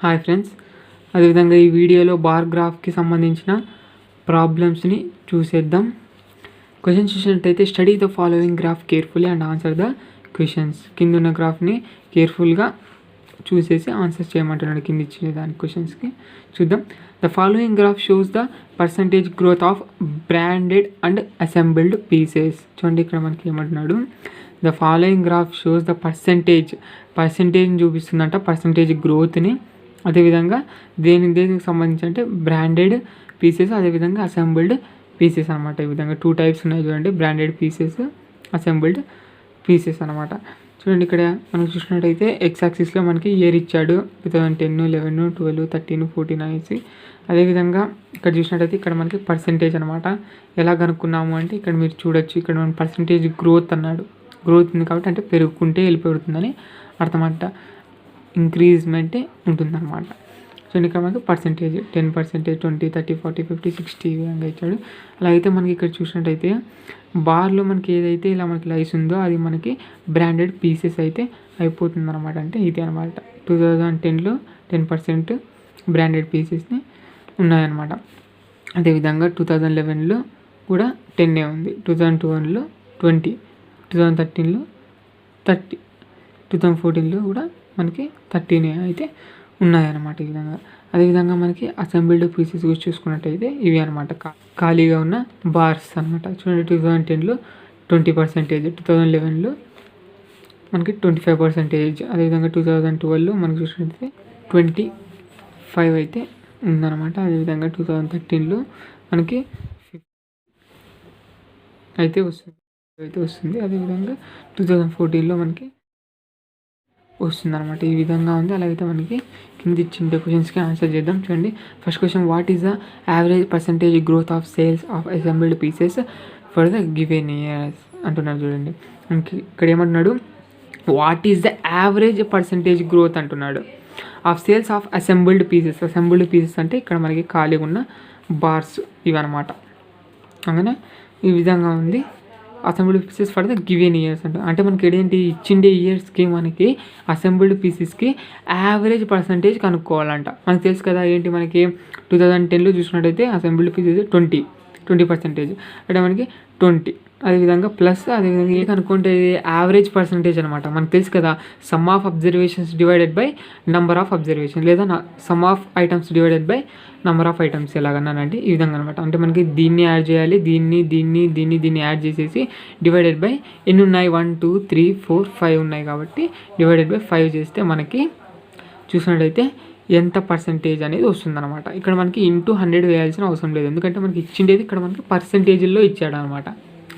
Hi friends, అదేవిధంగా ఈ వీడియోలో బార్ గ్రాఫ్కి సంబంధించిన ప్రాబ్లమ్స్ని చూసేద్దాం. క్వశ్చన్ చూసినట్టయితే study the following graph carefully and answer the questions. కింద ఉన్న గ్రాఫ్ని కేర్ఫుల్గా చూసేసి ఆన్సర్ చేయమంటున్నాడు. కింద ఇచ్చిన దాని క్వశ్చన్స్కి చూద్దాం. The following graph shows the percentage growth of branded and assembled pieces. చూడండి, ఇక్కడ మనకి ఏమంటున్నాడు, the following graph shows the పర్సంటేజ్ని చూపిస్తుందంట, పర్సంటేజ్ గ్రోత్ని. అదేవిధంగా దేనికి సంబంధించి అంటే బ్రాండెడ్ పీసెస్, అదేవిధంగా అసెంబుల్డ్ పీసెస్ అనమాట. ఈ విధంగా 2 టైప్స్ ఉన్నాయి చూడండి, బ్రాండెడ్ పీసెస్, అసెంబుల్డ్ పీసెస్ అనమాట. చూడండి, ఇక్కడ మనం చూసినట్టయితే ఎక్స్ యాక్సిస్లో మనకి ఇయర్ ఇచ్చాడు, 2010, 11, 12, 13, 14 అనేసి. అదేవిధంగా ఇక్కడ చూసినట్టయితే ఇక్కడ మనకి పర్సంటేజ్ అనమాట. ఎలా కనుక్కున్నాము అంటే ఇక్కడ మీరు చూడొచ్చు, ఇక్కడ మనం పర్సంటేజ్ గ్రోత్ అన్నాడు. గ్రోత్ ఉంది కాబట్టి అంటే పెరుగుకుంటే వెళ్ళిపోతుందని అర్థం అంట, ఇంక్రీజ్మెంటే ఉంటుందన్నమాట. సో ఇక్కడ మనకి పర్సంటేజ్ 10%, 20, 30, 40, 50, 60 ఈ విధంగా ఇచ్చాడు. అలాగైతే మనకి ఇక్కడ చూసినట్టయితే బార్లో మనకి ఏదైతే ఇలా మనకి లైస్ ఉందో అది మనకి బ్రాండెడ్ పీసెస్ అయితే అయిపోతుంది అనమాట. అంటే ఇది అనమాట 2010లో 10% బ్రాండెడ్ పీసెస్ని ఉన్నాయన్నమాట. అదేవిధంగా 2011లో కూడా 10 ఉంది, 2012లో 20, 2013లో 30, 2014లో కూడా మనకి 13 అయితే ఉన్నాయన్నమాట. ఈ విధంగా అదేవిధంగా మనకి అసెంబుల్డ్ పీసెస్ చూసుకున్నట్టయితే ఇవి అనమాట, ఖాళీగా ఉన్న బార్స్ అనమాట. చూడండి, 2010లో 20%, 2011లో మనకి 25%, అదేవిధంగా 2012లో మనకి చూసినట్టయితే 25 అయితే ఉందన్నమాట. అదేవిధంగా 2013లో మనకి అయితే వస్తుంది. అదేవిధంగా 2014లో మనకి వస్తుంది అనమాట. ఈ విధంగా ఉంది. అలాగైతే మనకి కింద ఇచ్చిన క్వశ్చన్స్కి ఆన్సర్ చేద్దాం. చూడండి, first question, what is the average percentage growth of sales of assembled pieces for the given years అంటున్నాడు. చూడండి, మనకి ఇక్కడ ఏమంటున్నాడు, what is the average percentage growth అంటున్నాడు of sales of assembled pieces. Assembled pieces అంటే ఇక్కడ మనకి ఖాళీగా ఉన్న బార్స్ ఇవన్నమాట. అలానే ఈ విధంగా ఉంది, assembled pieces for the given years అంటే మనకి ఏంటి ఇచ్చిండే ఇయర్స్కి మనకి అసెంబుల్డ్ పీసెస్కి యావరేజ్ పర్సంటేజ్ కనుక్కోవాలంట. మనకు తెలుసు కదా, ఏంటి మనకి 2010లో చూసినట్టయితే అసెంబుల్డ్ పీసెస్ 20% అంటే మనకి 20. అదేవిధంగా అదేవిధంగా ఏ కనుక్కుంటే యావరేజ్ పర్సంటేజ్ అనమాట. మనకు తెలుసు కదా, sum of observations divided by number of observation, లేదా sum of items divided by number of items. ఎలాగన్నానంటే ఈ విధంగా అనమాట. అంటే మనకి దీన్ని యాడ్ చేయాలి, దీన్ని యాడ్ చేసేసి డివైడెడ్ బై ఎన్ని ఉన్నాయి, 1, 2, 3, 4, 5 ఉన్నాయి కాబట్టి డివైడెడ్ బై 5 చేస్తే మనకి చూసినట్టయితే ఎంత పర్సంటేజ్ అనేది వస్తుందన్నమాట. ఇక్కడ మనకి ఇంటూ 100 వేయాల్సిన అవసరం లేదు, ఎందుకంటే మనకి ఇచ్చిండేది ఇక్కడ మనకి పర్సంటేజ్లో ఇచ్చాడు అనమాట.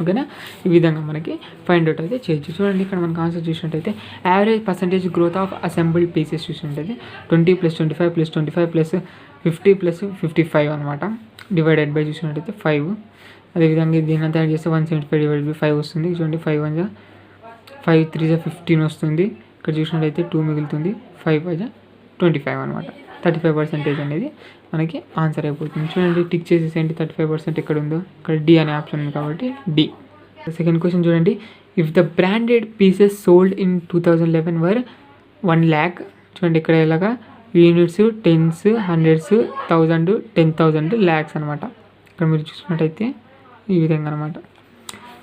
ఓకేనా, ఈ విధంగా మనకి ఫైండ్ అవుట్ అయితే చేయొచ్చు. చూడండి, ఇక్కడ మనకి ఆన్సర్ చూసినట్టయితే average percentage growth of assembled pieces చూసినట్టయితే 20 + 25 + 25 + 50 + 55 అనమాట. డివైడెడ్ బై చూసినట్టయితే 5. అదేవిధంగా దీన్ని అంతా యాడ్ చేస్తే 175 డివైడెడ్ బై 5 వస్తుంది. చూడండి, 5 1 = 5, 3 = 15 వస్తుంది. ఇక్కడ చూసినట్టయితే 2 మిగులుతుంది, 5 5 = 25 అనమాట. 35% అనేది మనకి ఆన్సర్ అయిపోతుంది. చూడండి, టిక్ చేసేసేంటి, 35% ఎక్కడ ఉందో, ఇక్కడ డి అనే ఆప్షన్ ఉంది కాబట్టి డి. సెకండ్ క్వశ్చన్ చూడండి, if the branded pieces sold in 2011 were 1 lakh. చూడండి, ఇక్కడ ఇలాగా యూనిట్స్, టెన్స్, హండ్రెడ్స్, 1000, 10,000, ల్యాక్స్ అనమాట. ఇక్కడ మీరు చూసుకున్నట్టయితే ఈ విధంగా అనమాట.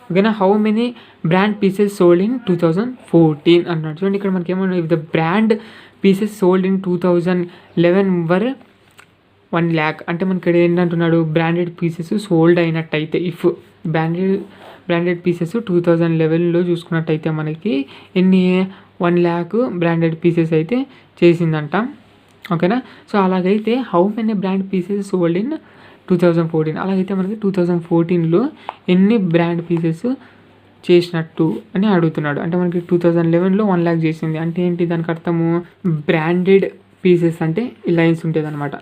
ఓకేనా, how many brand pieces sold in 2014 అన్నాడు. చూడండి, ఇక్కడ మనకి ఏమన్నా, if the brand pieces sold in 2011 were 1 lakh అంటే మనకి ఇక్కడ ఏంటంటున్నాడు, బ్రాండెడ్ పీసెస్ సోల్డ్ అయినట్టయితే, ఇఫ్ బ్రాండెడ్ పీసెస్ 2011లో చూసుకున్నట్టయితే మనకి ఎన్ని 1 lakh బ్రాండెడ్ పీసెస్ అయితే చేసిందంట. ఓకేనా, సో అలాగైతే how many brand pieces sold in 2014, అలాగైతే మనకి 2014లో ఎన్ని బ్రాండ్ పీసెస్ చేసినట్టు అని అడుగుతున్నాడు. అంటే మనకి 2011లో 1 lakh చేసింది అంటే ఏంటి, దానికి అర్థము బ్రాండెడ్ పీసెస్ అంటే ఈ లైన్స్ ఉంటుంది అనమాట.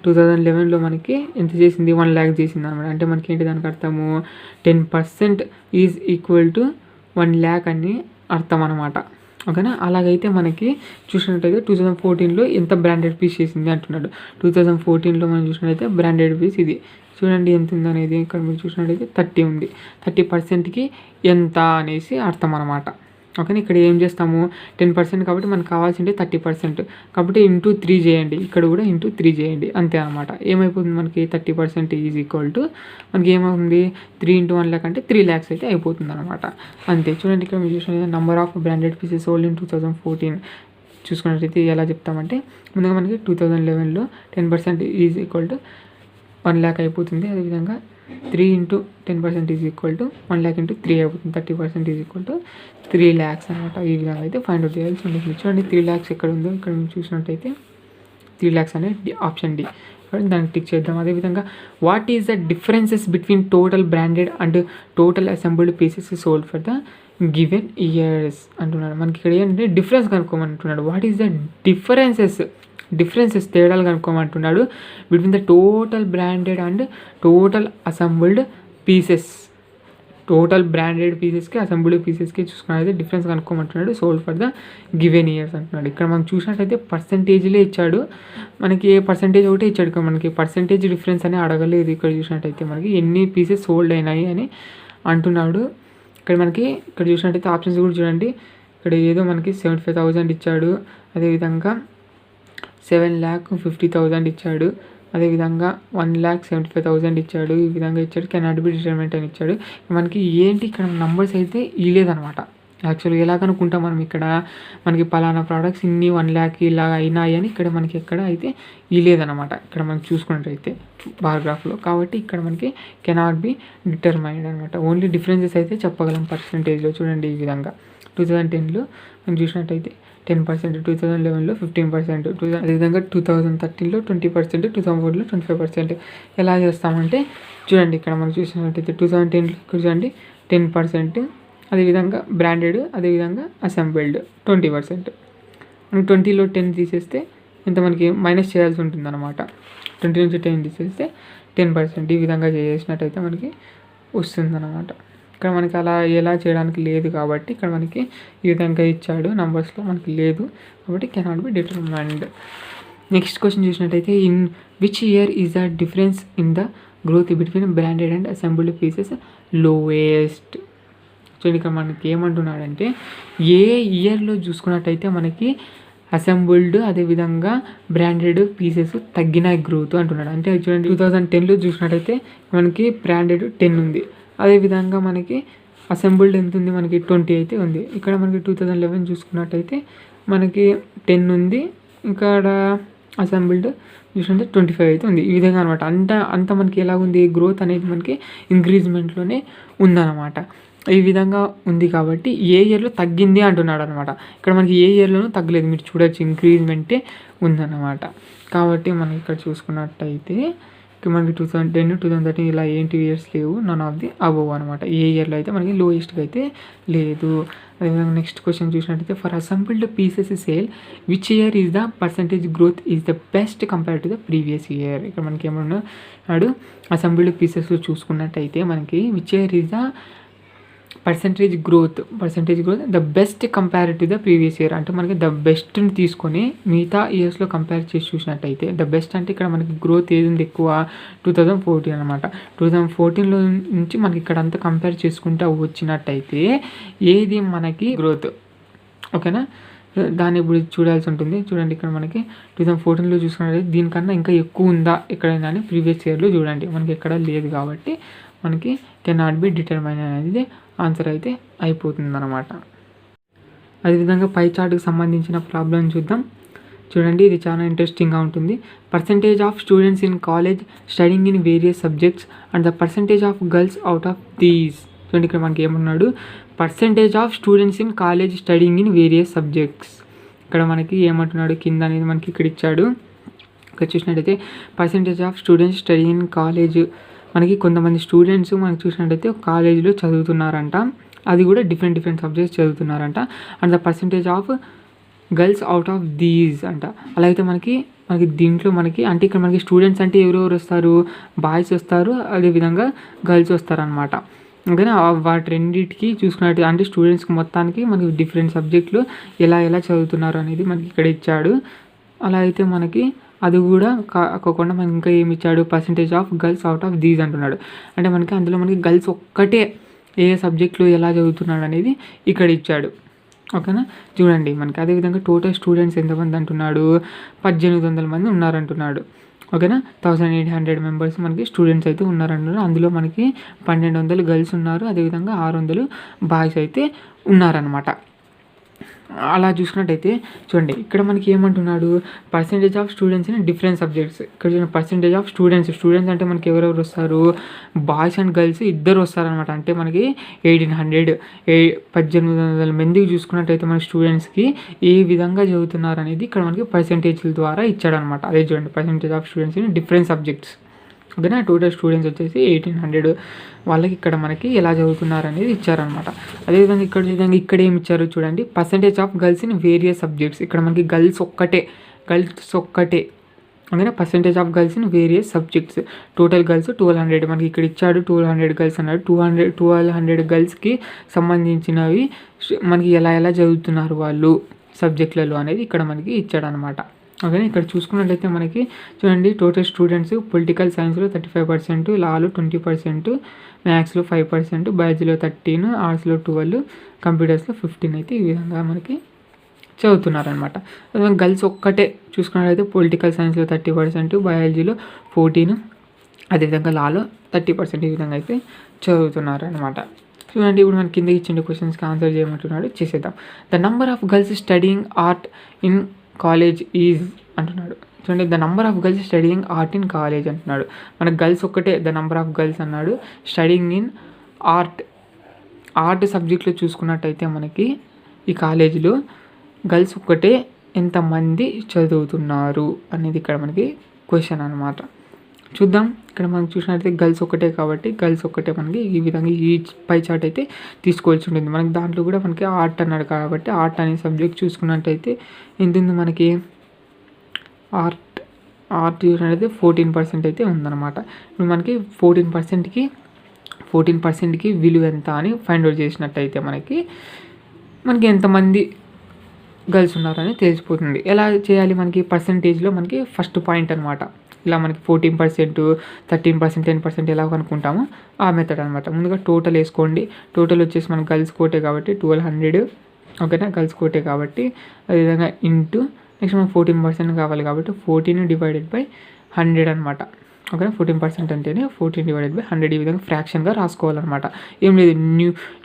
2011లో మనకి ఎంత చేసింది, 1 lakh చేసింది అనమాట. అంటే మనకి ఏంటి దానికి అర్థము 10% ఈజ్ ఈక్వల్ టు 1 lakh అని అర్థం అనమాట. ఓకేనా, అలాగైతే మనకి చూసినట్టయితే 2014లో ఎంత బ్రాండెడ్ పీస్ చేసింది అంటున్నాడు. 2014లో మనం చూసినట్టయితే బ్రాండెడ్ పీస్ ఇది చూడండి ఎంత ఉంది అనేది. ఇక్కడ మీరు చూసినట్టయితే 30 ఉంది. 30%కి ఎంత అనేసి అర్థం అనమాట. ఓకేనా. ఇక్కడ ఏం చేస్తాము 10% కాబట్టి మనకు కావాల్సింటే 30%, కాబట్టి ఇంటూ 3 చేయండి, ఇక్కడ కూడా ఇంటూ 3 చేయండి, అంతే అనమాట. ఏమైపోతుంది మనకి 30% ఈజ్ ఈక్వల్ టు మనకి ఏమవుతుంది 3 × 1 lakh అంటే 3 lakhs అయితే అయిపోతుంది అనమాట, అంతే. చూడండి ఇక్కడ మీరు చూసిన number of branded pieces sold in 2014 చూసుకున్నట్లయితే ఎలా చెప్తామంటే ముందుగా మనకి 2011లో 10% ఈజ్ ఈక్వల్ టు 1 lakh అయిపోతుంది. అదేవిధంగా 3 × 10% ఈజ్ ఈక్వల్ టు 1 lakh × 3 అయిపోతుంది. 30% ఈజ్ ఈక్వల్ టు 3 lakhs అనమాట. ఈ విధంగా అయితే ఫైండ్ అవుట్ చేయాల్సి ఉంటుంది. చూడండి 3 lakhs ఎక్కడ ఉందో ఇక్కడ మీరు చూసినట్టయితే 3 lakhs అనేది ఆప్షన్ డి, దానికి టిక్ చేద్దాం. అదేవిధంగా what is the differences between total branded and total assembled pieces sold for the given years అంటున్నాడు. మనకి ఇక్కడ ఏంటంటే డిఫరెన్స్ కనుక్కోమంటున్నాడు. వాట్ ఈస్ ద డిఫరెన్సెస్ తేడాలు కనుక్కోమంటున్నాడు between the total branded and total assembled pieces. Total branded పీసెస్కి assembled పీసెస్కి చూసుకున్నట్లయితే డిఫరెన్స్ కనుక్కోమంటున్నాడు sold for the given years అంటున్నాడు. ఇక్కడ మనం చూసినట్టయితే పర్సంటేజ్లే ఇచ్చాడు, మనకి పర్సంటేజ్ ఒకటే ఇచ్చాడు. ఇక్కడ మనకి పర్సంటేజ్ డిఫరెన్స్ అని అడగలేదు. ఇక్కడ చూసినట్టయితే మనకి ఎన్ని పీసెస్ సోల్డ్ అయినాయి అని అంటున్నాడు. ఇక్కడ చూసినట్టయితే ఆప్షన్స్ కూడా చూడండి. ఇక్కడ ఏదో మనకి 75,000 ఇచ్చాడు, అదేవిధంగా 7,50,000 ఇచ్చాడు, అదేవిధంగా 1,75,000 ఇచ్చాడు, ఈ విధంగా ఇచ్చాడు. కెనాట్ బి డిటర్మైన్డ్ అని ఇచ్చాడు. మనకి ఏంటి ఇక్కడ నంబర్స్ అయితే ఇలేదనమాట. యాక్చువల్గా ఎలా కనుక్కుంటాం మనం ఇక్కడ మనకి పలానా ప్రోడక్ట్స్ ఇన్ని 1 lakh ఇలా అయినాయి అని ఇక్కడ మనకి ఎక్కడ అయితే ఇలేదనమాట. ఇక్కడ మనం చూసుకున్నట్టయితే పారాగ్రాఫ్లో, కాబట్టి ఇక్కడ మనకి కెనాట్ బి డిటర్మైన్డ్ అనమాట. ఓన్లీ డిఫరెన్సెస్ అయితే చెప్పగలం పర్సంటేజ్లో. చూడండి ఈ విధంగా 2010లో మనం చూసినట్టయితే 10%, 2011లో 15%, అదేవిధంగా 2013లో 20%, 2014లో 25%. ఎలా చేస్తామంటే చూడండి ఇక్కడ మనం చూసినట్టయితే 2010లో చూడండి 10%, అదేవిధంగా బ్రాండెడ్, అదేవిధంగా అసెంబుల్డ్ 20%. మనం 20లో 10 తీసేస్తే ఇంత మనకి మైనస్ చేయాల్సి ఉంటుంది అనమాట. 20 నుంచి 10 తీసేస్తే 10%. ఈ విధంగా చేసినట్టయితే మనకి వస్తుందన్నమాట. ఇక్కడ మనకి అలా ఎలా చేయడానికి లేదు కాబట్టి ఇక్కడ మనకి ఈ విధంగా ఇచ్చాడు, నంబర్స్లో మనకి లేదు కాబట్టి cannot be determined. Next question చూసినట్టయితే in which year is the difference in the growth between branded and assembled pieces lowest. So ఇక్కడ మనకి ఏమంటున్నాడంటే ఏ ఇయర్లో చూసుకున్నట్టయితే మనకి అసెంబుల్డ్ అదేవిధంగా బ్రాండెడ్ పీసెస్ తగ్గిన గ్రోత్ అంటున్నాడు. అంటే చూడండి 2010లో చూసినట్టయితే మనకి బ్రాండెడ్ 10 ఉంది, అదేవిధంగా మనకి అసెంబుల్డ్ ఎంత ఉంది మనకి 20 అయితే ఉంది. ఇక్కడ మనకి 2011 చూసుకున్నట్టయితే మనకి 10 ఉంది, ఇక్కడ అసెంబుల్డ్ చూసినట్టే 25 అయితే ఉంది. ఈ విధంగా అనమాట. అంత మనకి ఎలా ఉంది గ్రోత్ అనేది మనకి ఇంక్రీజ్మెంట్లోనే ఉందన్నమాట. ఈ విధంగా ఉంది కాబట్టి ఏ ఇయర్లో తగ్గింది అంటున్నాడు అనమాట. ఇక్కడ మనకి ఏ ఇయర్లోనూ తగ్గలేదు, మీరు చూడొచ్చు ఇంక్రీజ్మెంటే ఉందన్నమాట. కాబట్టి మనం ఇక్కడ చూసుకున్నట్టయితే మనకి 2010, 2013 ఇలా ఏంటి ఇయర్స్ లేవు, నన్ ఆఫ్ ది అబోవ్ అనమాట. ఏ ఇయర్లో అయితే మనకి లోయెస్ట్గా అయితే లేదు. అదేవిధంగా నెక్స్ట్ క్వశ్చన్ చూసినట్టయితే for assembled pieces sale which year is the percentage growth is the best compare to the previous year. ఇక్కడ మనకి ఏమన్నాడు అసెంబుల్డ్ పీసెస్లో చూసుకున్నట్టయితే మనకి which year is the percentage growth the best compare to the previous year. అంటే మనకి the బెస్ట్ని తీసుకొని మిగతా ఇయర్స్లో కంపేర్ చేసి చూసినట్టయితే ద బెస్ట్ అంటే ఇక్కడ మనకి గ్రోత్ ఏది ఉంది ఎక్కువ 2014 అనమాట. 2014లో నుంచి మనకి ఇక్కడ అంతా కంపేర్ చేసుకుంటూ వచ్చినట్టయితే ఏది మనకి గ్రోత్, ఓకేనా, దాన్ని ఇప్పుడు చూడాల్సి ఉంటుంది. చూడండి ఇక్కడ మనకి 2014లో చూసుకున్నట్టయితే దీనికన్నా ఇంకా ఎక్కువ ఉందా ఎక్కడైనా అని ప్రీవియస్ ఇయర్లో చూడండి, మనకి ఎక్కడ లేదు కాబట్టి మనకి కెనాట్ బి డిటర్మైన్ అనేది ఆన్సర్ అయితే అయిపోతుంది అనమాట. అదేవిధంగా పై చార్ట్కి సంబంధించిన ప్రాబ్లం చూద్దాం. చూడండి ఇది చాలా ఇంట్రెస్టింగ్గా ఉంటుంది. Percentage of students in college studying in various subjects and the percentage of girls out of these. చూడండి ఇక్కడ మనకి ఏమన్నాడు percentage of students in college studying in various subjects. ఇక్కడ మనకి ఏమంటున్నాడు కింద అనేది మనకి ఇక్కడ ఇచ్చాడు. ఇక్కడ చూసినట్టయితే percentage of students studying in college, మనకి కొంతమంది స్టూడెంట్స్ మనకి చూసినట్టయితే కాలేజీలో చదువుతున్నారంట, అది కూడా డిఫరెంట్ సబ్జెక్ట్స్ చదువుతున్నారంట. And the percentage of girls out of these అంట. అలా అయితే మనకి దీంట్లో మనకి అంటే ఇక్కడ మనకి స్టూడెంట్స్ అంటే ఎవరెవరు వస్తారు, బాయ్స్ వస్తారు, అదేవిధంగా గర్ల్స్ వస్తారు అనమాట. ఓకేనా, వాటి రెండింటికి చూసుకున్నట్టు అంటే స్టూడెంట్స్కి మొత్తానికి మనకి డిఫరెంట్ సబ్జెక్టులు ఎలా చదువుతున్నారు అనేది మనకి ఇక్కడ ఇచ్చాడు. అలా అయితే మనకి అది కూడా కాకుండా మనకి ఇంకా ఏమి ఇచ్చాడు percentage of girls out of these అంటున్నాడు. అంటే మనకి అందులో మనకి గర్ల్స్ ఒక్కటే ఏ సబ్జెక్టులో ఎలా చదువుతున్నాడు అనేది ఇక్కడ ఇచ్చాడు. ఓకేనా. చూడండి మనకి అదేవిధంగా టోటల్ స్టూడెంట్స్ ఎంతమంది అంటున్నాడు, 1800 మంది ఉన్నారంటున్నాడు. ఓకేనా. 1800 మెంబర్స్ మనకి స్టూడెంట్స్ అయితే ఉన్నారంటున్నారు. అందులో మనకి 1200 గర్ల్స్ ఉన్నారు, అదేవిధంగా 600 బాయ్స్ అయితే ఉన్నారనమాట. అలా చూసుకున్నట్టయితే చూడండి ఇక్కడ మనకి ఏమంటున్నాడు, percentage of students in different subjects. ఇక్కడ చూడండి పర్సంటేజ్ ఆఫ్ స్టూడెంట్స్ అంటే మనకి ఎవరెవరు వస్తారు, బాయ్స్ అండ్ గర్ల్స్ ఇద్దరు వస్తారనమాట. అంటే మనకి 1800 మందికి చూసుకున్నట్టయితే మన స్టూడెంట్స్కి ఏ విధంగా చదువుతున్నారు అనేది ఇక్కడ మనకి పర్సంటేజ్ల ద్వారా ఇచ్చాడనమాట. అదే చూడండి percentage of students in different subjects. ఓకేనా. టోటల్ స్టూడెంట్స్ వచ్చేసి 1800 వాళ్ళకి ఇక్కడ మనకి ఎలా చదువుతున్నారు అనేది ఇచ్చారనమాట. అదేవిధంగా ఇక్కడ ఏమి ఇచ్చారు చూడండి, percentage of girls in various subjects. ఇక్కడ మనకి గర్ల్స్ ఒక్కటే. ఓకేనా. Percentage of girls in various subjects. Total girls 1200 మనకి ఇక్కడ ఇచ్చాడు. 1200 గర్ల్స్ అన్నాడు. 1200 గర్ల్స్కి సంబంధించినవి మనకి ఎలా చదువుతున్నారు వాళ్ళు సబ్జెక్టులలో అనేది ఇక్కడ మనకి ఇచ్చాడనమాట. ఓకే. ఇక్కడ చూసుకున్నట్లయితే మనకి చూడండి టోటల్ స్టూడెంట్స్ పొలిటికల్ సైన్స్లో 35%, లాలో 20%, మ్యాథ్స్లో 5%, బయాలజీలో 13, ఆర్ట్స్లో 12, కంప్యూటర్స్లో 15 అయితే ఈ విధంగా మనకి చదువుతున్నారనమాట. గర్ల్స్ ఒక్కటే చూసుకున్నట్లయితే పొలిటికల్ సైన్స్లో 30%, బయాలజీలో 14, అదేవిధంగా లాలో 30% ఈ విధంగా అయితే చదువుతున్నారనమాట. చూడండి ఇప్పుడు మనకి కింద ఇచ్చిన క్వశ్చన్స్కి ఆన్సర్ చేయమంటున్నాడు, చేసేద్దాం. The number of girls studying art in college is అంటున్నాడు. చూడండి the number of girls studying art in college అంటున్నాడు. మనకు గర్ల్స్ ఒక్కటే, ద నంబర్ ఆఫ్ గర్ల్స్ అన్నాడు. స్టడీయింగ్ ఇన్ ఆర్ట్ సబ్జెక్ట్లో చూసుకున్నట్టయితే మనకి ఈ కాలేజీలో గర్ల్స్ ఒక్కటే ఎంతమంది చదువుతున్నారు అనేది ఇక్కడ మనకి క్వశ్చన్ అనమాట. చూద్దాం. ఇక్కడ మనం చూసినట్టయితే గర్ల్స్ ఒక్కటే కాబట్టి గర్ల్స్ ఒక్కటే మనకి ఈ విధంగా ఈ పై చార్ట్ అయితే తీసుకోవాల్సి ఉంటుంది. మనకి దాంట్లో కూడా మనకి ఆర్ట్ అన్నాడు కాబట్టి ఆర్ట్ అనే సబ్జెక్ట్ చూసుకున్నట్టయితే ఎంత ఉంది మనకి, ఆర్ట్ చూసినట్టయితే 14% అయితే ఉందన్నమాట. ఇప్పుడు మనకి 14%కి విలువ ఎంత అని ఫైండ్ అవుట్ చేసినట్టయితే మనకి ఎంతమంది గర్ల్స్ ఉన్నారని తెలిసిపోతుంది. ఎలా చేయాలి, మనకి పర్సంటేజ్లో మనకి ఫస్ట్ పాయింట్ అనమాట. ఇలా మనకి 14%, 13%, 10% ఎలా కనుక్కుంటామో ఆ మెథడ్ అనమాట. ముందుగా టోటల్ వేసుకోండి. టోటల్ వచ్చేసి మనకి గర్ల్స్ కోటే కాబట్టి 1200. ఓకేనా. గర్ల్స్ కోటే కాబట్టి అదేవిధంగా ఇంటూ నెక్స్ట్ మనకు 14% కావాలి కాబట్టి 14/100 అనమాట. ఓకేనా. 14% అంటేనే 14/100 ఈ విధంగా ఫ్రాక్షన్గా రాసుకోవాలన్నమాట. ఏం లేదు,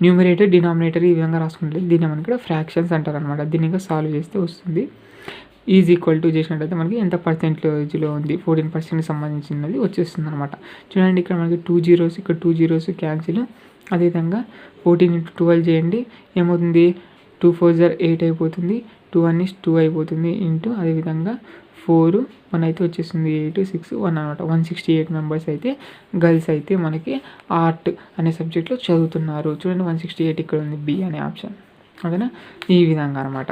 న్యూమరేటర్ డినామినేటర్ ఈ విధంగా రాసుకుంటే దీన్ని మనకి ఇక్కడ ఫ్రాక్షన్స్ అంటారు అనమాట. దీన్ని ఇంకా సాల్వ్ చేస్తే వస్తుంది. ఈజ్ ఈక్వల్ టు చేసినట్టయితే మనకి ఎంత పర్సెంటేజ్లో ఉంది 14%కి సంబంధించినది వచ్చేస్తుంది అనమాట. చూడండి ఇక్కడ మనకి 2 zeros, ఇక్కడ 2 zeros క్యాన్సిల్. అదేవిధంగా 14 × 12 చేయండి, ఏమవుతుంది 2 4 8 అయిపోతుంది, 2 1 is 2 అయిపోతుంది, ఇంటూ అదేవిధంగా 4 1 అయితే వచ్చేస్తుంది 8 6 1 అనమాట. 168 మెంబర్స్ అయితే గర్ల్స్ అయితే మనకి ఆర్ట్ అనే సబ్జెక్ట్లో చదువుతున్నారు. చూడండి 168 ఇక్కడ ఉంది, బి అనే ఆప్షన్. ఓకేనా. ఈ విధంగా అనమాట.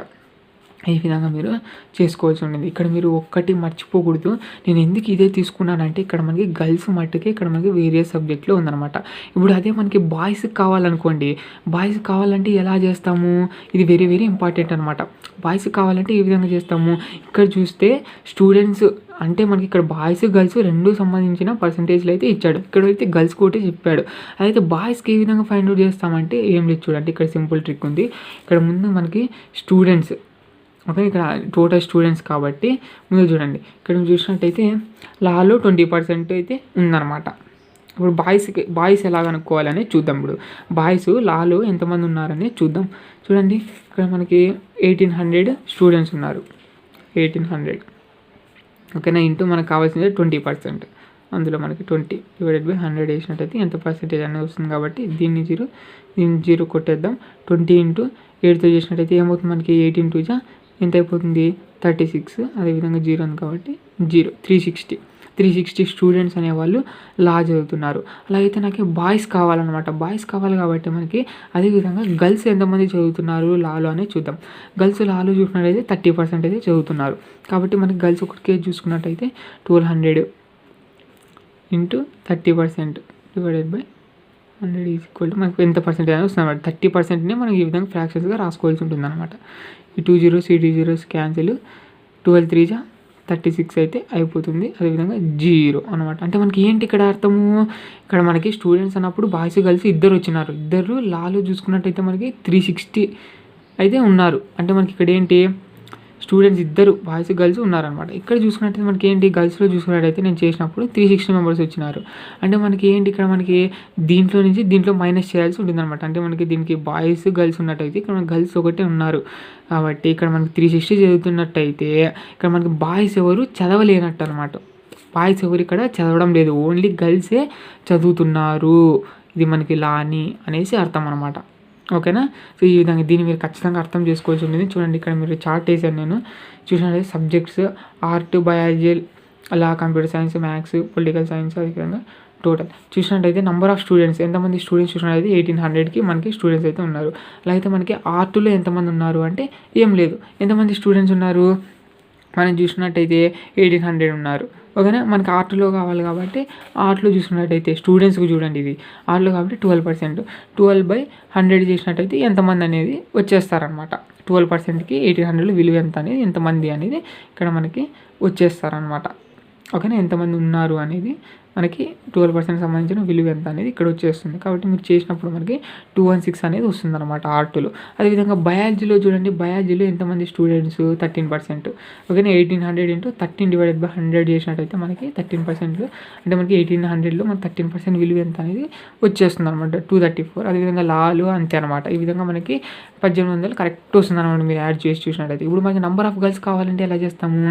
ఈ విధంగా మీరు చేసుకోవాల్సి ఉంటుంది. ఇక్కడ మీరు ఒక్కటి మర్చిపోకూడదు. నేను ఎందుకు ఇదే తీసుకున్నానంటే ఇక్కడ మనకి గర్ల్స్ మట్టుకే ఇక్కడ మనకి వేరియస్ సబ్జెక్ట్లో ఉందన్నమాట. ఇప్పుడు అదే మనకి బాయ్స్కి కావాలనుకోండి, బాయ్స్కి కావాలంటే ఎలా చేస్తాము, ఇది వెరీ వెరీ ఇంపార్టెంట్ అనమాట. బాయ్స్కి కావాలంటే ఈ విధంగా చేస్తాము. ఇక్కడ చూస్తే స్టూడెంట్స్ అంటే మనకి ఇక్కడ బాయ్స్ గర్ల్స్ రెండు సంబంధించిన పర్సంటేజ్లు అయితే ఇచ్చాడు. ఇక్కడైతే గర్ల్స్ కోటే చెప్పాడు. అయితే బాయ్స్కి ఏ విధంగా ఫైండ్ అవుట్ చేస్తామంటే ఏం లేదు చూడండి, ఇక్కడ సింపుల్ ట్రిక్ ఉంది. ఇక్కడ ముందు మనకి స్టూడెంట్స్, ఓకే, ఇక్కడ టోటల్ స్టూడెంట్స్ కాబట్టి ముందు చూడండి ఇక్కడ చూసినట్టయితే లాలో 20% అయితే ఉందన్నమాట. ఇప్పుడు బాయ్స్ ఎలా కనుక్కోవాలని చూద్దాం. ఇప్పుడు బాయ్స్ లాలో ఎంతమంది ఉన్నారని చూద్దాం. చూడండి ఇక్కడ మనకి 1800 స్టూడెంట్స్ ఉన్నారు. 1800 ఓకేనా. ఇంటూ మనకు కావాల్సింది 20%. అందులో మనకి 20/100 వేసినట్టయితే ఎంత పర్సెంటేజ్ అనేది వస్తుంది కాబట్టి దీన్ని 0 కొట్టేద్దాం. 20 × 8తో చేసినట్టయితే ఏమవుతుంది మనకి 18 2 ఎంత అయిపోతుంది 36. అదేవిధంగా 0 ఉంది కాబట్టి 0 360 స్టూడెంట్స్ అనేవాళ్ళు లా చదువుతున్నారు. అలాగైతే నాకు బాయ్స్ కావాలన్నమాట. బాయ్స్ కావాలి కాబట్టి మనకి అదేవిధంగా గర్ల్స్ ఎంతమంది చదువుతున్నారు లాలో అనేది చూద్దాం. గర్ల్స్ లాలో చూసుకున్నట్టయితే 30% అయితే చదువుతున్నారు కాబట్టి మనకి గర్ల్స్ ఒకటికే చూసుకున్నట్టయితే 1200 × 30% /100 ఈజ్ ఈక్వల్ టు మనకు ఎంత పర్సెంటేజ్ అనేది వస్తుంది అనమాట. 30%నే మనం ఈ విధంగా ఫ్రాక్షన్స్గా రాసుకోవాల్సి ఉంటుంది అనమాట. ఈ 2 zeros ఈ 2 zeros క్యాన్సిల్, 12 3 36 అయితే అయిపోతుంది. అదేవిధంగా 0 అనమాట. అంటే మనకి ఏంటి ఇక్కడ అర్థము, ఇక్కడ మనకి స్టూడెంట్స్ అన్నప్పుడు బాయ్స్ గర్ల్స్ ఇద్దరు వచ్చినారు. ఇద్దరు లాలో చూసుకున్నట్టయితే మనకి 360 అయితే ఉన్నారు. అంటే మనకి ఇక్కడ ఏంటి స్టూడెంట్స్ ఇద్దరు బాయ్స్ గర్ల్స్ ఉన్నారనమాట. ఇక్కడ చూసుకున్నట్టయితే మనకి ఏంటి గర్ల్స్లో చూసుకున్నట్టయితే నేను చేసినప్పుడు 360 మెంబర్స్ వచ్చినారు. అంటే మనకి ఏంటి ఇక్కడ మనకి దీంట్లో నుంచి దీంట్లో మైనస్ చేయాల్సి ఉంటుందన్నమాట. అంటే మనకి దీనికి బాయ్స్ గర్ల్స్ ఉన్నట్టయితే ఇక్కడ మనకి గర్ల్స్ ఒకటే ఉన్నారు కాబట్టి ఇక్కడ మనకి 360 చదువుతున్నట్టయితే ఇక్కడ మనకి బాయ్స్ ఎవరు చదవలేనట్టు అనమాట. బాయ్స్ ఎవరు ఇక్కడ చదవడం లేదు, ఓన్లీ గర్ల్సే చదువుతున్నారు. ఇది మనకి లాని అనేసి అర్థం అనమాట. ఓకేనా. సో ఈ విధంగా దీన్ని మీరు ఖచ్చితంగా అర్థం చేసుకోవాల్సి ఉంటుంది. చూడండి ఇక్కడ మీరు చార్ట్ వేసాను నేను. చూసినట్లయితే సబ్జెక్ట్స్ ఆర్ట్, బయాలజీ, అలా computer science, maths, political science, అదేవిధంగా టోటల్ చూసినట్టయితే నెంబర్ ఆఫ్ స్టూడెంట్స్ ఎంతమంది స్టూడెంట్స్ చూసినట్టయితే 1800కి మనకి స్టూడెంట్స్ అయితే ఉన్నారు. అలా అయితే మనకి ఆర్ట్లో ఎంతమంది ఉన్నారు అంటే ఏం లేదు. ఎంతమంది స్టూడెంట్స్ ఉన్నారు మనం చూసినట్టయితే 1800 ఉన్నారు. ఓకేనా. మనకి ఆర్ట్లో కావాలి కాబట్టి ఆర్ట్లో చూసుకున్నట్టయితే స్టూడెంట్స్కి చూడండి ఇది ఆర్ట్లో కాబట్టి 12%, 12/100 చేసినట్టయితే ఎంతమంది అనేది వచ్చేస్తారనమాట. 12%కి 1800 విలువ ఎంత అనేది ఎంతమంది అనేది ఇక్కడ మనకి వచ్చేస్తారనమాట. ఓకేనా. ఎంతమంది ఉన్నారు అనేది మనకి 12% సంబంధించిన విలువ ఎంత అనేది ఇక్కడ వచ్చేస్తుంది. కాబట్టి మీరు చేసినప్పుడు మనకి 216 అనేది వస్తుంది అనమాట ఆర్టులో. అదేవిధంగా బయాలజీలో చూడండి, బయాలజీలో ఎంతమంది స్టూడెంట్స్ 13%. ఓకేనా. 1800 × 13/100 చేసినట్టయితే మనకి 13%, అంటే మనకి 1800లో మనకి 13% విలువ ఎంత అనేది వచ్చేస్తుంది అనమాట, 234. అదేవిధంగా లాలు అంతే అనమాట. ఈ విధంగా మనకి 1800 కరెక్ట్ వస్తుంది అనమాట మీరు యాడ్ చేసి చూసినట్టయితే. ఇప్పుడు మనకి నెంబర్ ఆఫ్ గర్ల్స్ కావాలంటే ఎలా చేస్తాము,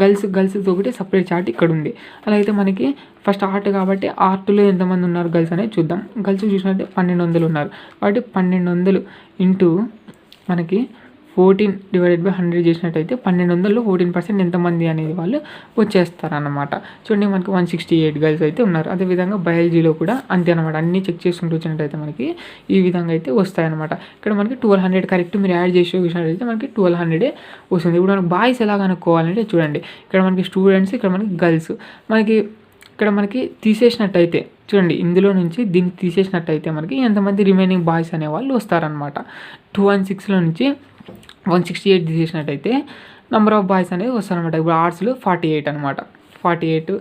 గర్ల్స్తో ఒకటి సపరేట్ చార్ట్ ఇక్కడ ఉంది. అలా అయితే మనకి ఫస్ట్ ఆర్ట్ కాబట్టి ఆర్ట్లో ఎంతమంది ఉన్నారు గర్ల్స్ అనేది చూద్దాం. గర్ల్స్ చూసినట్టే 1200 ఉన్నారు కాబట్టి 1200 ఇంటూ మనకి 14/100 చేసినట్టయితే 1200లో 14% ఎంతమంది అనేది వాళ్ళు వచ్చేస్తారన్నమాట. చూడండి మనకి 168 గర్ల్స్ అయితే ఉన్నారు. అదేవిధంగా బయాలజీలో కూడా అంతే అనమాట. అన్నీ చెక్ చేసుకుంటూ వచ్చినట్టయితే మనకి ఈ విధంగా అయితే వస్తాయన్నమాట. ఇక్కడ మనకి 1200 కరెక్ట్ మీరు యాడ్ చేసి చూసినట్టయితే మనకి 1200 వస్తుంది. ఇప్పుడు మనకి బాయ్స్ ఎలా కనుక్కోవాలంటే చూడండి ఇక్కడ మనకి స్టూడెంట్స్, ఇక్కడ మనకి గర్ల్స్, మనకి ఇక్కడ మనకి తీసేసినట్టయితే చూడండి ఇందులో నుంచి దీన్ని తీసేసినట్టయితే మనకి ఎంతమంది రిమైనింగ్ బాయ్స్ అనేవాళ్ళు వస్తారనమాట. 216లో నుంచి 168 తీసేసినట్టయితే నెంబర్ ఆఫ్ బాయ్స్ అనేది వస్తారనమాట. ఇప్పుడు ఆర్ట్స్లో 48 అనమాట. 48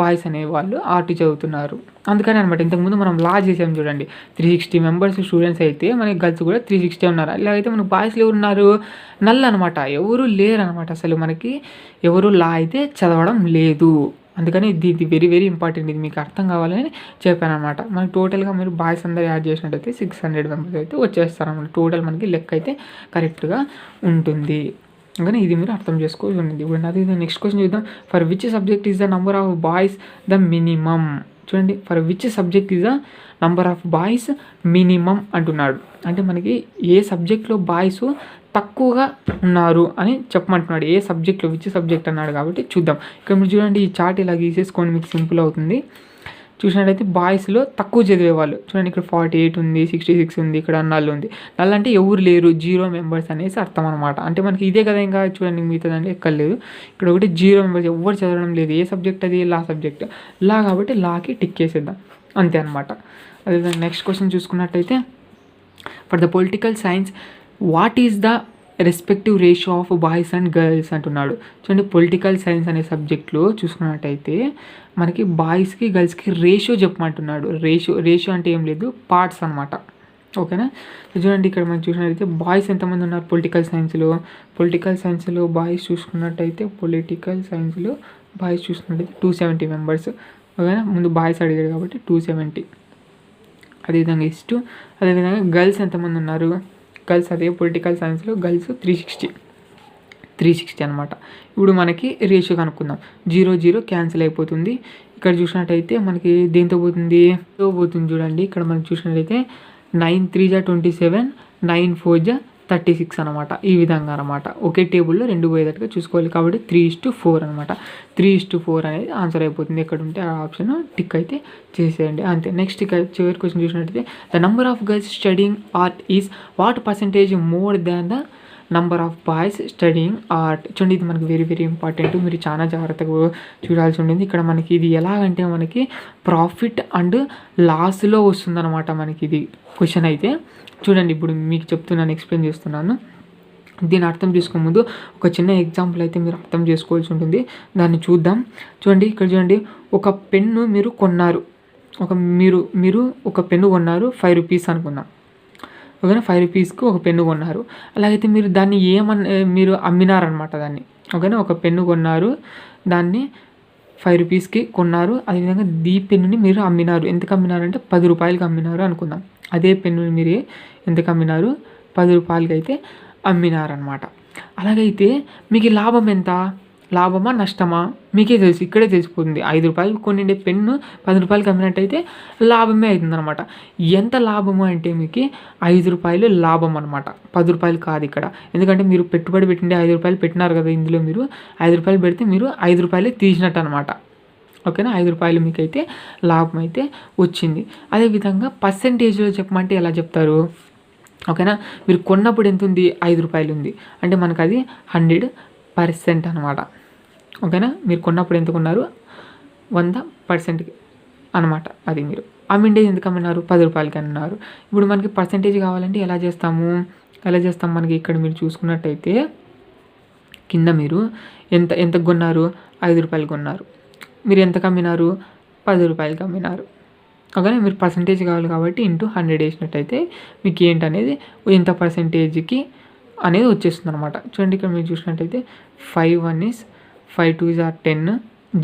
బాయ్స్ అనేవాళ్ళు ఆర్ట్ చదువుతున్నారు. అందుకని అనమాట ఇంతకుముందు మనం లా చేసాం చూడండి, 360 మెంబర్స్ స్టూడెంట్స్ అయితే మనకి గర్ల్స్ కూడా 360 ఉన్నారు. ఇలాగైతే మనకి బాయ్స్లో ఎవరు ఉన్నారు, నల్ అనమాట, ఎవరు లేరు అనమాట. అసలు మనకి ఎవరు లా అయితే చదవడం లేదు. అందుకని ఇది వెరీ వెరీ ఇంపార్టెంట్, ఇది మీకు అర్థం కావాలని చెప్పాను అనమాట. మనకి టోటల్గా మీరు బాయ్స్ అందరూ యాడ్ చేసినట్టయితే 600 మెంబర్స్ అయితే వచ్చేస్తారన్నమాట. టోటల్ మనకి లెక్క అయితే కరెక్ట్గా ఉంటుంది. కానీ ఇది మీరు అర్థం చేసుకోవాల్సి ఉంటుంది. ఇప్పుడు అది నెక్స్ట్ క్వశ్చన్ చూద్దాం. For which subject is the number of boys the minimum. చూడండి for which subject is the number of boys minimum అంటున్నాడు. అంటే మనకి ఏ సబ్జెక్ట్లో బాయ్స్ తక్కువగా ఉన్నారు అని చెప్పమంటున్నాడు. ఏ సబ్జెక్ట్లో విచ్ సబ్జెక్ట్ అన్నాడు కాబట్టి చూద్దాం. ఇక్కడ మీరు చూడండి ఈ చార్ట్ ఇలా గీసేసుకోండి, మీకు సింపుల్ అవుతుంది. చూసినట్టయితే బాయ్స్లో తక్కువ చదివేవాళ్ళు చూడండి, ఇక్కడ 48 ఉంది, 66 ఉంది, ఇక్కడ నల్ ఉంది. నల్ అంటే ఎవరు లేరు, 0 మెంబర్స్ అనేసి అర్థం అనమాట. అంటే మనకి ఇదే కదా, ఇంకా చూడండి మిగతా దాంట్లో ఎక్కర్లేదు. ఇక్కడ ఒకటి 0 మెంబర్స్, ఎవరు చదవడం లేదు. ఏ సబ్జెక్ట్ అది, లా సబ్జెక్ట్. లా కాబట్టి లాకి టిక్ చేసేద్దాం అంతే అనమాట. అదేవిధంగా నెక్స్ట్ క్వశ్చన్ చూసుకున్నట్టయితే for the political science what is the respective ratio of boys and girls అంటున్నాడు. చూడండి పొలిటికల్ సైన్స్ అనే సబ్జెక్ట్లో చూసుకున్నట్టయితే మనకి బాయ్స్కి గర్ల్స్కి రేషియో చెప్పమంటున్నాడు. రేషియో అంటే ఏం లేదు, పార్ట్స్ అనమాట. ఓకేనా. చూడండి ఇక్కడ మనం చూసినట్టయితే బాయ్స్ ఎంతమంది ఉన్నారు పొలిటికల్ సైన్స్లో బాయ్స్ చూసుకున్నట్టయితే 270 మెంబర్స్. ఓకేనా. ముందు బాయ్స్ అడిగాడు కాబట్టి 270. అదేవిధంగా అదేవిధంగా గర్ల్స్ ఎంతమంది ఉన్నారు, గర్ల్స్ అదే పొలిటికల్ సైన్స్లో గర్ల్స్ 360 అనమాట. ఇప్పుడు మనకి రేషియో కనుక్కుందాం. 0 క్యాన్సిల్ అయిపోతుంది. ఇక్కడ చూసినట్టయితే మనకి దేంతో పోతుంది చూడండి. ఇక్కడ మనం చూసినట్టయితే 9 3 = 27, 9 4 = 36 అనమాట. ఈ విధంగా అనమాట. ఒకే టేబుల్లో 2 పోయేటట్టుగా చూసుకోవాలి కాబట్టి 3:4 అనమాట. 3:4 అనేది ఆన్సర్ అయిపోతుంది. ఎక్కడ ఉంటే ఆ ఆప్షన్ టిక్ అయితే చేసేయండి అంతే. నెక్స్ట్ ఇక్కడ చివరి క్వశ్చన్ చూసినట్టయితే the number of girls studying art is what percentage more than the number of boys studying art. చూడండి ఇది మనకి వెరీ వెరీ ఇంపార్టెంట్, మీరు చాలా జాగ్రత్తగా చూడాల్సి ఉంటుంది. ఇక్కడ మనకి ఇది ఎలాగంటే మనకి ప్రాఫిట్ అండ్ లాస్లో వస్తుందన్నమాట మనకి ఇది క్వశ్చన్ అయితే. చూడండి ఇప్పుడు మీకు చెప్తున్నాను, ఎక్స్ప్లెయిన్ చేస్తున్నాను. దీన్ని అర్థం చేసుకునే ముందు ఒక చిన్న ఎగ్జాంపుల్ అయితే మీరు అర్థం చేసుకోవాల్సి ఉంటుంది, దాన్ని చూద్దాం. చూడండి ఇక్కడ చూడండి, ఒక పెన్ను మీరు కొన్నారు, మీరు ఒక పెన్ను కొన్నారు 5 రూపీస్ అనుకుందాం. ఓకేనా. 5 రూపీస్కి ఒక పెన్ను కొన్నారు. అలాగైతే మీరు దాన్ని మీరు అమ్మినారనమాట దాన్ని. ఓకేనా. ఒక పెన్ను కొన్నారు, దాన్ని 5 రూపీస్కి కొన్నారు. అదేవిధంగా ఈ పెన్నుని మీరు అమ్మినారు. ఎంతకు అమ్మినారంటే 10 రూపాయలకి అమ్మినారు అనుకుందాం. అదే పెన్నుని మీరు ఎంతకు అమ్మినారు? 10 రూపాయలకి అయితే అమ్మినారనమాట. అలాగైతే మీకు లాభం ఎంత? లాభమా నష్టమా మీకే తెలుసు, ఇక్కడే తెలిసిపోతుంది. 5 రూపాయలకి కొనిండే పెన్ను 10 రూపాయలకి అమ్మినట్టయితే లాభమే అవుతుందన్నమాట. ఎంత లాభము అంటే మీకు 5 రూపాయలు లాభం అనమాట, 10 రూపాయలు కాదు ఇక్కడ. ఎందుకంటే మీరు పెట్టుబడి పెట్టిండే 5 రూపాయలు పెట్టినారు కదా, ఇందులో మీరు 5 రూపాయలు పెడితే మీరు 5 రూపాయలే తీసినట్టు అనమాట. ఓకేనా. 5 రూపాయలు మీకు అయితే లాభం అయితే వచ్చింది. అదేవిధంగా పర్సెంటేజ్లో చెప్పమంటే ఎలా చెప్తారు? ఓకేనా. మీరు కొన్నప్పుడు ఎంత ఉంది? 5 రూపాయలు ఉంది అంటే మనకు అది 100% అనమాట. ఓకేనా. మీరు కొన్నప్పుడు ఎంత కొన్నారు? 100% అనమాట. అది మీరు అమ్మిండేది ఎందుకు అమ్మినారు? 10 రూపాయలకి అన్నారు. ఇప్పుడు మనకి పర్సెంటేజ్ కావాలంటే ఎలా చేస్తాం? మనకి ఇక్కడ మీరు చూసుకున్నట్టయితే కింద మీరు ఎంతకు కొన్నారు? 5 రూపాయలు కొన్నారు. మీరు ఎంతకు అమ్మినారు? 10 రూపాయలకి అమ్మినారు. ఓకేనా. మీరు పర్సెంటేజ్ కావాలి కాబట్టి ఇంటూ 100 వేసినట్టయితే మీకు ఏంటనేది ఎంత పర్సెంటేజ్కి అనేది వచ్చేస్తుంది అనమాట. చూడండి ఇక్కడ మీరు చూసినట్టయితే 5 1 is 5 2 is 10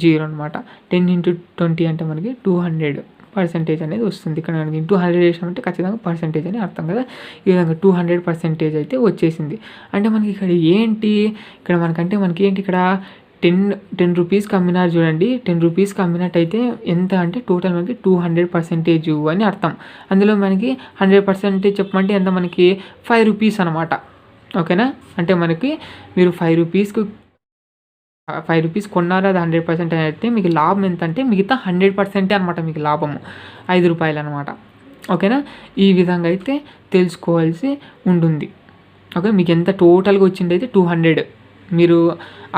0 అనమాట. 10 into 20 అంటే మనకి 200% అనేది వస్తుంది. ఇక్కడ మనకి ఇంటూ 100 వేసామంటే ఖచ్చితంగా పర్సెంటేజ్ అని అర్థం కదా. ఈ విధంగా 200% అయితే వచ్చేసింది. అంటే మనకి ఇక్కడ ఏంటి, ఇక్కడ మనకి ఏంటి, ఇక్కడ 10 రూపీస్కి అమ్మినారు చూడండి. 10 రూపీస్కి అమ్మినట్టయితే ఎంత అంటే టోటల్ మనకి 200% అని అర్థం. అందులో మనకి 100% చెప్పమంటే ఎంత? మనకి 5 రూపీస్ అనమాట. ఓకేనా. అంటే మనకి మీరు 5 రూపీస్ కొన్నారు, అది 100% అయితే మీకు లాభం ఎంత అంటే మిగతా 100% అనమాట మీకు లాభము 5 రూపాయలు అనమాట. ఓకేనా. ఈ విధంగా అయితే తెలుసుకోవాల్సి ఉంటుంది. ఓకే. మీకు ఎంత టోటల్గా వచ్చింది అయితే 200. మీరు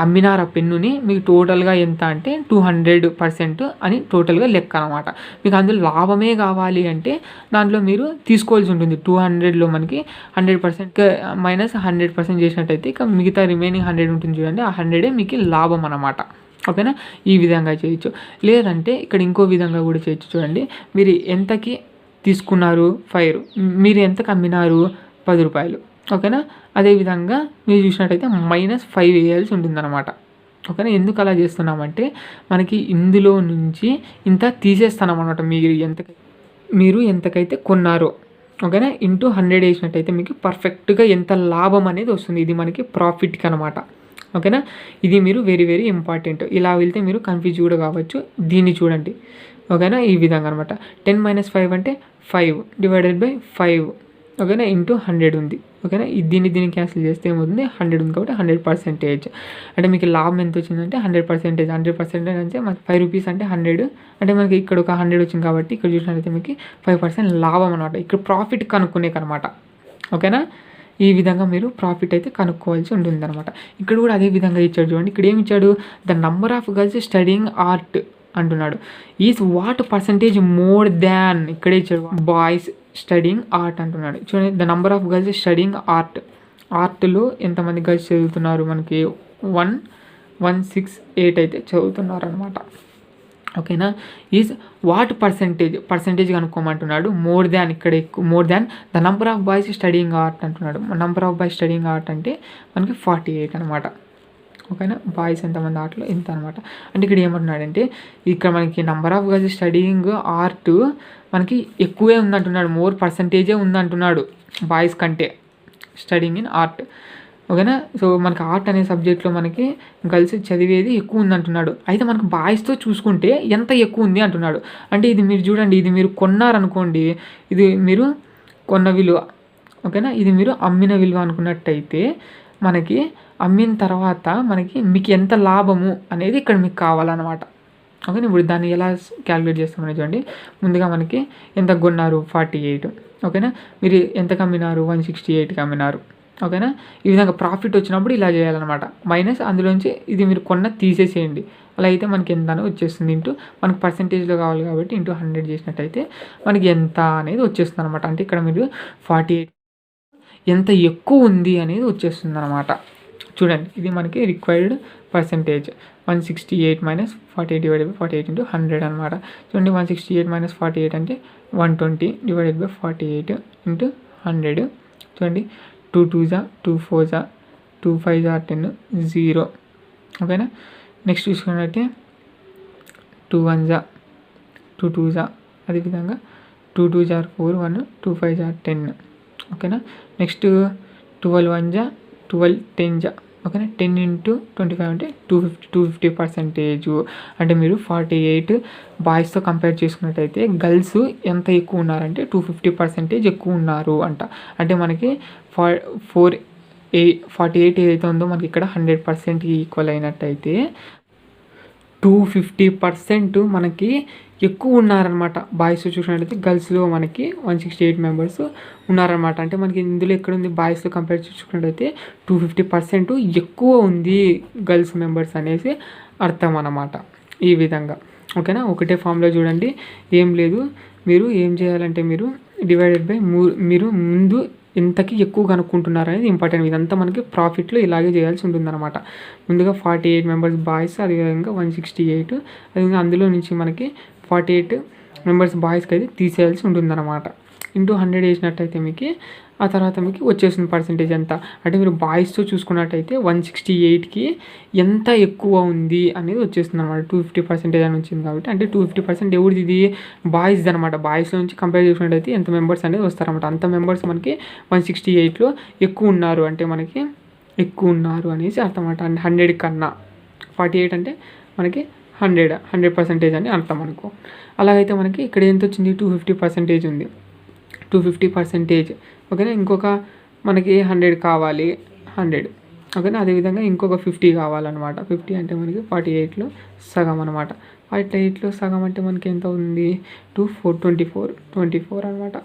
అమ్మినారు ఆ పెన్నుని, మీకు టోటల్గా ఎంత అంటే 200% అని టోటల్గా లెక్క అనమాట. మీకు అందులో లాభమే కావాలి అంటే దాంట్లో మీరు తీసుకోవాల్సి ఉంటుంది. 200లో మనకి 100% మైనస్ 100% చేసినట్టయితే ఇక మిగతా రిమైనింగ్ 100 ఉంటుంది చూడండి, ఆ 100 మీకు లాభం అనమాట. ఓకేనా. ఈ విధంగా చేయొచ్చు. లేదంటే ఇక్కడ ఇంకో విధంగా కూడా చేయొచ్చు. చూడండి, మీరు ఎంతకి తీసుకున్నారు? 5. మీరు ఎంతకు అమ్మినారు? 10 రూపాయలు. ఓకేనా. అదేవిధంగా మీరు చూసినట్టయితే -5 వేయాల్సి ఉంటుందన్నమాట. ఓకేనా. ఎందుకు అలా చేస్తున్నామంటే మనకి ఇందులో నుంచి ఇంత తీసేస్తున్నాం అనమాట. మీరు ఎంతకైతే కొన్నారో, ఓకేనా, ఇంటూ 100 వేసినట్టయితే మీకు పర్ఫెక్ట్గా ఎంత లాభం అనేది వస్తుంది. ఇది మనకి ప్రాఫిట్కి అనమాట. ఓకేనా. ఇది మీరు వెరీ వెరీ ఇంపార్టెంట్. ఇలా వెళ్తే మీరు కన్ఫ్యూజ్ కూడా కావచ్చు. దీన్ని చూడండి. ఓకేనా. ఈ విధంగా అనమాట. 10 - 5 అంటే 5 / 5. ఓకేనా. ఇంటూ 100 ఉంది. ఓకేనా. దీన్ని క్యాన్సిల్ చేస్తే ఏమవుతుంది? 100 ఉంది కాబట్టి 100%. అంటే మీకు లాభం ఎంత వచ్చిందంటే 100%. 100% అంటే మనకి 5 రూపీస్ అంటే 100 అంటే మనకి ఇక్కడ ఒక 100 వచ్చింది కాబట్టి ఇక్కడ చూసినట్లయితే మీకు 5% లాభం అనమాట. ఇక్కడ ప్రాఫిట్ కనుక్కునేకనమాట. ఓకేనా. ఈ విధంగా మీరు ప్రాఫిట్ అయితే కనుక్కోవాల్సి ఉంటుంది అనమాట. ఇక్కడ కూడా అదే విధంగా ఇచ్చాడు చూడండి. ఇక్కడ ఏమి ఇచ్చాడు? The number of girls studying art అంటున్నాడు. Is what percentage more than, ఇక్కడే ఇచ్చాడు, బాయ్స్ స్టడీయింగ్ ఆర్ట్ అంటున్నాడు. చూడండి, the number of girls studying ఆర్ట్లో ఎంతమంది గర్ల్స్ చదువుతున్నారు? మనకి 168 అయితే చదువుతున్నారు అనమాట. ఓకేనా. ఈజ్ వాట్ పర్సంటేజ్ కనుక్కోమంటున్నాడు. మోర్ దాన్, ఇక్కడ ఎక్కువ, more than the number of boys studying art అంటున్నాడు. Number of boys studying art అంటే మనకి 48 అనమాట. ఓకేనా. బాయ్స్ ఎంతమంది ఆర్ట్లో ఎంత అనమాట. అంటే ఇక్కడ ఏమంటున్నాడంటే ఇక్కడ మనకి number of girls studying art మనకి ఎక్కువే ఉందంటున్నాడు, మోర్ పర్సంటేజే ఉందంటున్నాడు బాయ్స్ కంటే స్టడీయింగ్ ఇన్ ఆర్ట్. ఓకేనా. సో మనకి ఆర్ట్ అనే సబ్జెక్ట్లో మనకి గర్ల్స్ చదివేది ఎక్కువ ఉందంటున్నాడు. అయితే మనకు బాయ్స్తో చూసుకుంటే ఎంత ఎక్కువ ఉంది అంటున్నాడు. అంటే ఇది మీరు చూడండి, ఇది మీరు కొన్నారనుకోండి, ఇది మీరు కొన్న విలువ. ఓకేనా. ఇది మీరు అమ్మిన విలువ అనుకున్నట్టయితే మనకి అమ్మిన తర్వాత మీకు ఎంత లాభము అనేది ఇక్కడ మీకు కావాలన్నమాట. ఓకేనా. ఇప్పుడు దాన్ని ఎలా క్యాలిక్యులేట్ చేస్తామని చూడండి. ముందుగా మనకి ఎంత కొన్నారు? 48. ఓకేనా. మీరు ఎంతకు అమ్మినారు? 168కి అమ్మినారు. ఓకేనా. ఈ విధంగా ప్రాఫిట్ వచ్చినప్పుడు ఇలా చేయాలన్నమాట. మైనస్ అందులోంచి ఇది మీరు తీసేసేయండి. అలా అయితే మనకి ఎంత అనేది వచ్చేస్తుంది. ఇంటూ మనకు పర్సెంటేజ్లో కావాలి కాబట్టి ఇంటూ 100 చేసినట్టయితే మనకి ఎంత అనేది వచ్చేస్తుంది అనమాట. అంటే ఇక్కడ మీరు 48 ఎంత ఎక్కువ ఉంది అనేది వచ్చేస్తుంది అనమాట. చూడండి, ఇది మనకి రిక్వైర్డ్ పర్సెంటేజ్ 168 - 48 / 48 × 100 అనమాట. చూడండి, 168 - 48 అంటే 120 / 48 × 100. చూడండి 2 2s 2 4s 2 5s 10 0. ఓకేనా. నెక్స్ట్ చూసుకున్నట్లయితే 2 1s 2 2s అదేవిధంగా 2 2s 4 1 2 5s 10. ఓకేనా. Next 12 1s 12 10s. ఓకేనా. 10 into 25 అంటే 250%. అంటే మీరు 48 బాయ్స్తో కంపేర్ చేసుకున్నట్టయితే గర్ల్స్ ఎంత ఎక్కువ ఉన్నారంటే 250% ఎక్కువ ఉన్నారు అంట. అంటే మనకి 48 ఏదైతే ఉందో మనకి ఇక్కడ 100% ఈక్వల్ అయినట్టయితే 250% మనకి ఎక్కువ ఉన్నారనమాట. బాయ్స్ చూసినట్టయితే గర్ల్స్లో మనకి 168 మెంబర్స్ ఉన్నారనమాట. అంటే మనకి ఇందులో ఎక్కడుంది బాయ్స్తో కంపేర్ చేసుకున్నట్టయితే 250% ఎక్కువ ఉంది గర్ల్స్ మెంబర్స్ అనేసి అర్థం అన్నమాట. ఈ విధంగా ఓకేనా. ఒకటే ఫామ్లో చూడండి, ఏం లేదు. మీరు ఏం చేయాలంటే మీరు డివైడెడ్ బై మీరు ముందు ఎంతకి ఎక్కువ కనుక్కుంటున్నారు అనేది ఇంపార్టెంట్. ఇదంతా మనకి ప్రాఫిట్లో ఇలాగే చేయాల్సి ఉంటుందన్నమాట. ముందుగా 48 మెంబర్స్ బాయ్స్, అదేవిధంగా 168, అదేవిధంగా అందులో నుంచి మనకి 48 మెంబర్స్ బాయ్స్కి అయితే తీసేయాల్సి ఉంటుందన్నమాట. ఇంటూ 100 వేసినట్టయితే మీకు ఆ తర్వాత మీకు వచ్చేసిన పర్సెంటేజ్ ఎంత అంటే మీరు బాయ్స్తో చూసుకున్నట్టయితే 168కి ఎంత ఎక్కువ ఉంది అనేది వచ్చేస్తుంది అనమాట. 250% అని వచ్చింది కాబట్టి అంటే 250% ఎవరిది ఇది బాయ్స్ది అనమాట. బాయ్స్లో నుంచి కంపేర్ చేసుకున్నట్టయితే ఎంత మెంబర్స్ అనేది వస్తారనమాట. అంత మెంబర్స్ మనకి 168లో ఎక్కువ ఉన్నారు అంటే మనకి ఎక్కువ ఉన్నారు అనేసి అర్థం అనమాట. 100 కన్నా 48 అంటే మనకి 100% అని అర్థం అనుకో. అలాగైతే మనకి ఇక్కడ ఎంత వచ్చింది 250% ఉంది. 250%. ఓకేనా. ఇంకొక మనకి 100 కావాలి, 100. ఓకేనా. అదేవిధంగా ఇంకొక 50 కావాలన్నమాట. 50 అంటే మనకి 48లో సగం అనమాట. 48లో సగం అంటే మనకి ఎంత ఉంది 24 అనమాట.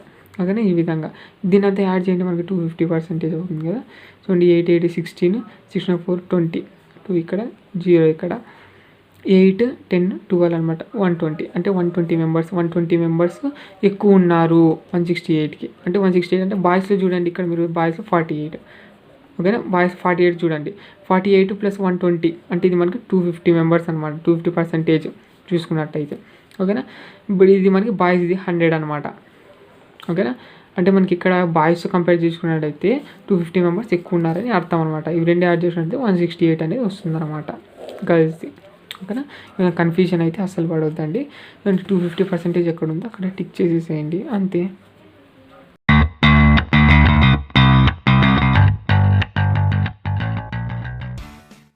ఓకేనా. ఈ విధంగా దీని అంతా యాడ్ చేయండి మనకి 250% అవుతుంది కదా. చూడండి 8 8 16 16 4 20 2 ఇక్కడ 0 ఇక్కడ 8 10 12 అనమాట. 120 అంటే 120 మెంబర్స్ ఎక్కువ ఉన్నారు 168కి. అంటే 168 అంటే బాయ్స్లో చూడండి, ఇక్కడ మీరు బాయ్స్లో 48. ఓకేనా. బాయ్స్ 48 చూడండి, 48 + 120 అంటే ఇది మనకి 250 మెంబర్స్ అనమాట. 250% చూసుకున్నట్టయితే. ఓకేనా. ఇప్పుడు ఇది మనకి బాయ్స్ ఇది 100 అనమాట. ఓకేనా. అంటే మనకి ఇక్కడ బాయ్స్ కంపేర్ చేసుకున్నట్టయితే 250 మెంబర్స్ ఎక్కువ ఉన్నారని అర్థం అనమాట. ఇవి రెండు యాడ్ చేసినట్టయితే 168 అనేది వస్తుందన్నమాట గర్ల్స్ది. ఓకేనా. ఏమైనా కన్ఫ్యూజన్ అయితే అస్సలు పడవద్దండి. 250% ఎక్కడ ఉందో అక్కడ టిక్ చేసేసేయండి అంతే.